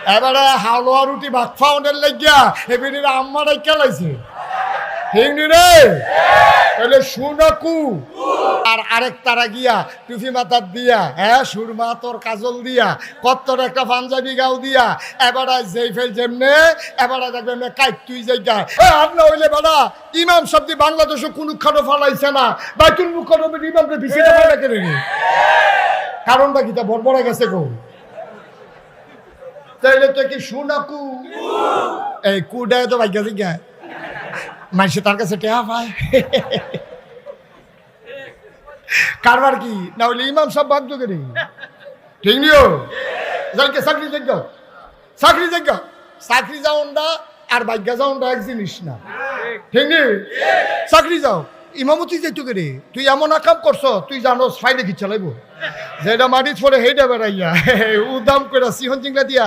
এবারে হালুয়া রুটি ভাত ফাউন্ডের লাগিয়া এবারে আম্মা ডাইকা লাইছে ঠিক নি রে তাহলে শুনাকু আর আরেক তারা গিয়া টুফি মাথার দিয়া সুরমা তোর কাজল দিয়া কত্তর একটা পাঞ্জাবি গাও দিয়া এবারে যেই ফেল যেমনে এবারে দেখবেন কাইট তুই জায়গা আর না হইলে বাড়া ইমাম শব্দ বাংলাদেশে কোনো খাটো ফালাইছে না বাইতুল মুকাররমের ইমামকে বিছিয়ে ফালা করে নি কারণটা কি তা বড় গেছে গো তাইলে তো কি শুনাকু এই কুডায় তো ভাগ্য দিগা মানুষে তার কাছে টেহা পায় কারবার কি না হইলে ইমাম সব ভাগ্য করি ঠিক নিও যাইকে চাকরি যোগ্য চাকরি যোগ্য চাকরি যাওনটা আর ভাগ্য যাওনটা এক জিনিস না ঠিক নি চাকরি যাও ইমামতি যাইতো করে তুই এমন কাম করছ তুই জানো ফাইলে কি চালাইব যেটা মাটিত পড়ে হেইটা বেড়াইয়া উদাম করে সিহন চিংড়া দিয়া